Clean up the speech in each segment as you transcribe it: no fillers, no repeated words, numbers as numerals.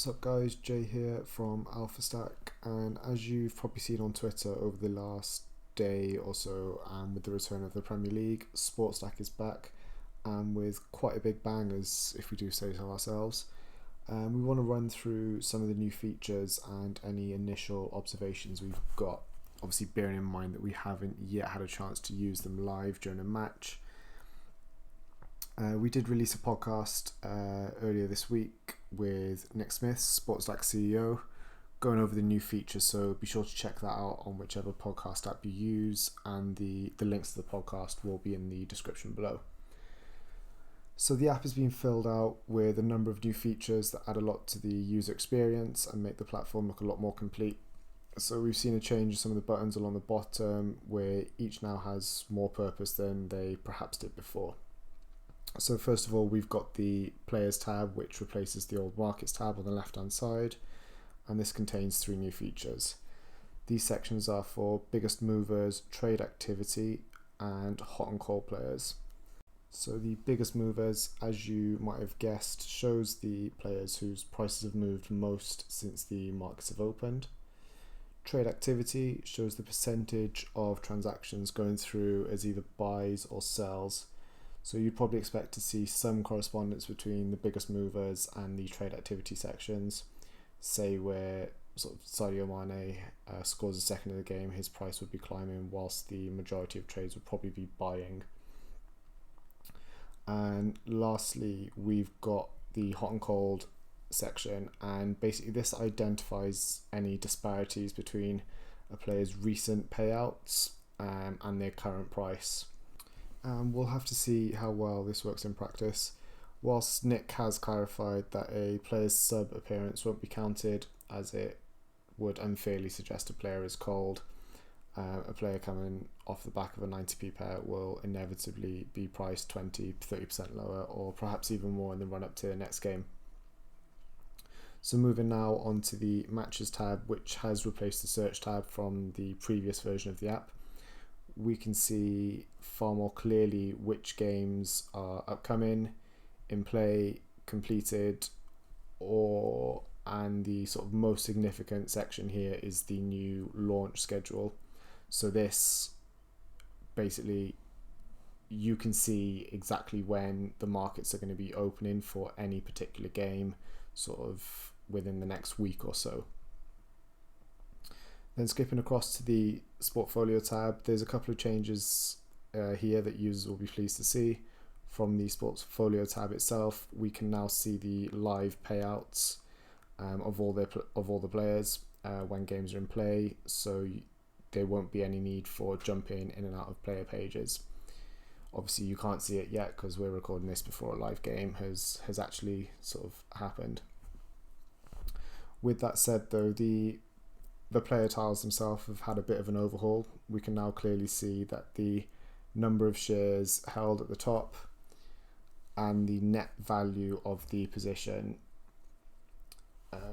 What's up guys, Jay here from SuperStack, and as you've probably seen on Twitter over the last day or so, and with the return of the Premier League, SportStack is back, and with quite a big bang, as if we do say so ourselves. We want to run through some of the new features and any initial observations we've got, obviously bearing in mind that we haven't yet had a chance to use them live during a match. We did release a podcast earlier this week with Nick Smith, SportStack CEO, going over the new features, so be sure to check that out on whichever podcast app you use, and the links to the podcast will be in the description below. So the app has been filled out with a number of new features that add a lot to the user experience and make the platform look a lot more complete. So we've seen a change in some of the buttons along the bottom, where each now has more purpose than they perhaps did before. So first of all, we've got the Players tab, which replaces the old Markets tab on the left hand side, and this contains three new features. These sections are for biggest movers, trade activity, and hot and cold players. So the biggest movers, as you might have guessed, shows the players whose prices have moved most since the markets have opened. Trade activity shows the percentage of transactions going through as either buys or sells. So you'd probably expect to see some correspondence between the biggest movers and the trade activity sections. Say where sort of Sadio Mane scores a second in the game, his price would be climbing, whilst the majority of trades would probably be buying. And lastly, we've got the hot and cold section, and basically this identifies any disparities between a player's recent payouts and their current price. We'll have to see how well this works in practice. Whilst Nick has clarified that a player's sub appearance won't be counted, as it would unfairly suggest a player is cold, a player coming off the back of a 90p pair will inevitably be priced 20-30% lower, or perhaps even more in the run up to the next game. So moving now on to the Matches tab, which has replaced the Search tab from the previous version of the app. We can see far more clearly which games are upcoming, in play, completed, and the sort of most significant section here is the new launch schedule. So this basically, you can see exactly when the markets are going to be opening for any particular game, sort of within the next week or so. Then skipping across to the Folio tab, there's a couple of changes here that users will be pleased to see. From the Folio tab itself, we can now see the live payouts of all the players when games are in play, so there won't be any need for jumping in and out of player pages. Obviously you can't see it yet because we're recording this before a live game has actually sort of happened. With that said though, the player tiles themselves have had a bit of an overhaul. We can now clearly see that the number of shares held at the top and the net value of the position.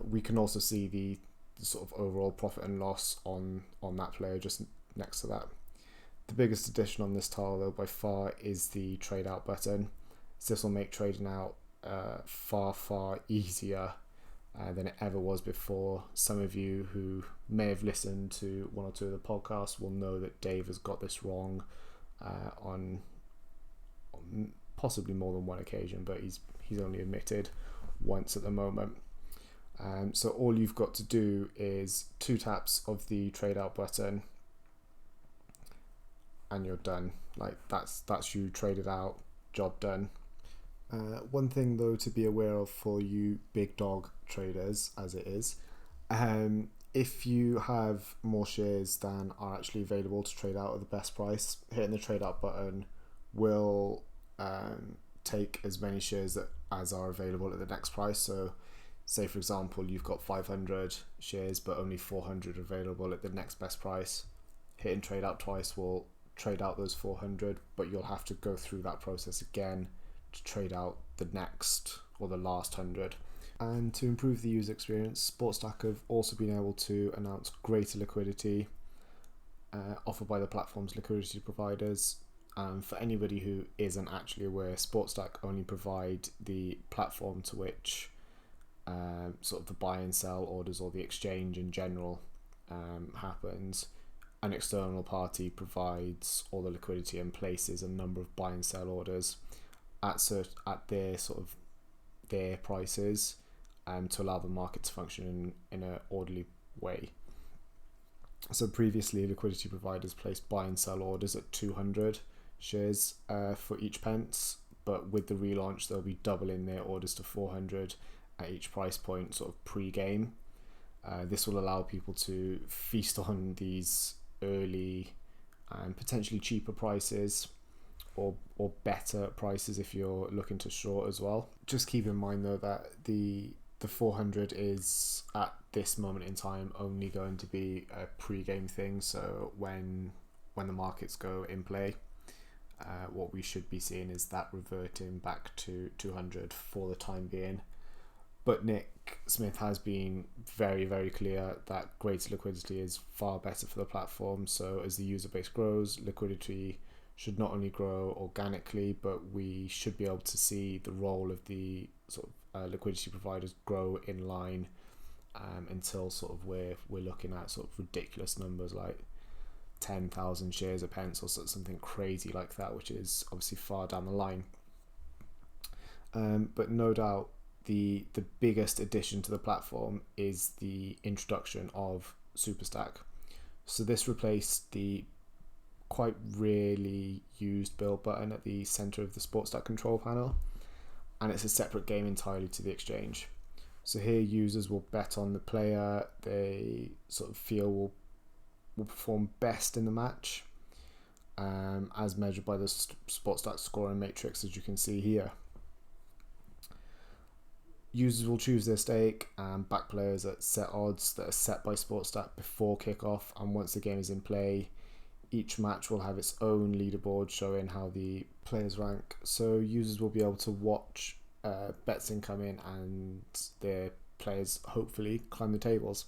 We can also see the sort of overall profit and loss on that player just next to that. The biggest addition on this tile though by far is the trade out button. So this will make trading out far easier than it ever was before. Some of you who may have listened to one or two of the podcasts will know that Dave has got this wrong on possibly more than one occasion, but he's only admitted once at the moment. So all you've got to do is 2 taps of the trade out button and you're done. Like that's you traded out, job done. One thing though to be aware of for you big dog traders, as it is, if you have more shares than are actually available to trade out at the best price, hitting the trade out button will take as many shares as are available at the next price. So say for example you've got 500 shares but only 400 available at the next best price, hitting trade out twice will trade out those 400, but you'll have to go through that process again to trade out the next or the last 100. And to improve the user experience, SportStack have also been able to announce greater liquidity offered by the platform's liquidity providers. For anybody who isn't actually aware, SportStack only provide the platform to which sort of the buy and sell orders or the exchange in general happens, an external party provides all the liquidity and places a number of buy and sell orders at their sort of their prices to allow the market to function in an orderly way. So previously, liquidity providers placed buy and sell orders at 200 shares for each pence, but with the relaunch, they'll be doubling their orders to 400 at each price point, sort of pre-game. This will allow people to feast on these early and potentially cheaper prices or better prices if you're looking to short as well. Just keep in mind though that the 400 is at this moment in time only going to be a pre-game thing, so when the markets go in play, what we should be seeing is that reverting back to 200 for the time being. But Nick Smith has been very, very clear that greater liquidity is far better for the platform. So as the user base grows, liquidity should not only grow organically, but we should be able to see the role of the sort of liquidity providers grow in line until sort of we're looking at sort of ridiculous numbers like 10,000 shares a pence or something crazy like that, which is obviously far down the line. But no doubt the biggest addition to the platform is the introduction of SuperStack. So this replaced the quite rarely used build button at the center of the SportStack control panel, and it's a separate game entirely to the exchange. So here users will bet on the player they sort of feel will perform best in the match, as measured by the SportStack scoring matrix, as you can see here. Users will choose their stake and back players at set odds that are set by SportStack before kickoff, and once the game is in play, each match will have its own leaderboard showing how the players rank. So users will be able to watch bets incoming and their players hopefully climb the tables.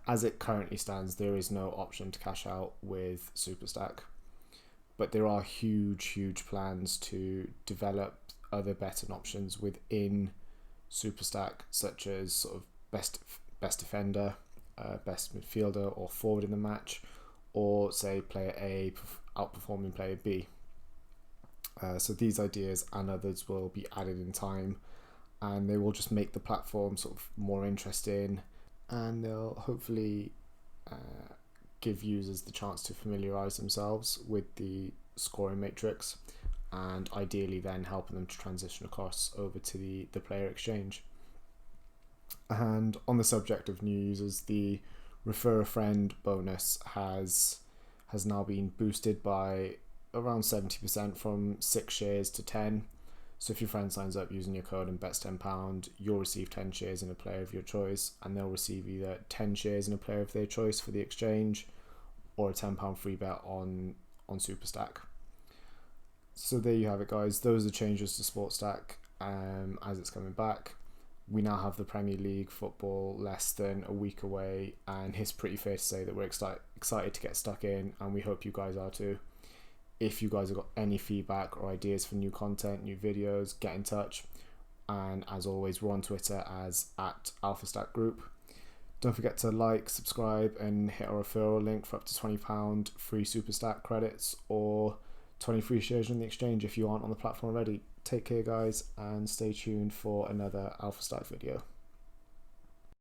As it currently stands, there is no option to cash out with SuperStack, but there are huge plans to develop other betting options within SuperStack, such as sort of best defender, best midfielder or forward in the match, or say player A outperforming player B. So these ideas and others will be added in time, and they will just make the platform sort of more interesting, and they'll hopefully give users the chance to familiarize themselves with the scoring matrix, and ideally then helping them to transition across over to the player exchange. And on the subject of new users, the refer a friend bonus has now been boosted by around 70% from 6 shares to 10. So if your friend signs up using your code and bets £10, you'll receive 10 shares in a player of your choice, and they'll receive either 10 shares in a player of their choice for the exchange or a £10 free bet on SuperStack. So there you have it, guys. Those are changes to SportStack as it's coming back. We now have the Premier League football less than a week away, and it's pretty fair to say that we're excited to get stuck in, and we hope you guys are too. If you guys have got any feedback or ideas for new content, new videos, get in touch. And as always, we're on Twitter as @AlphaStack Group. Don't forget to like, subscribe, and hit our referral link for up to £20 free SuperStack credits or 20 free shares in the exchange if you aren't on the platform already. Take care, guys, and stay tuned for another AlphaStack video.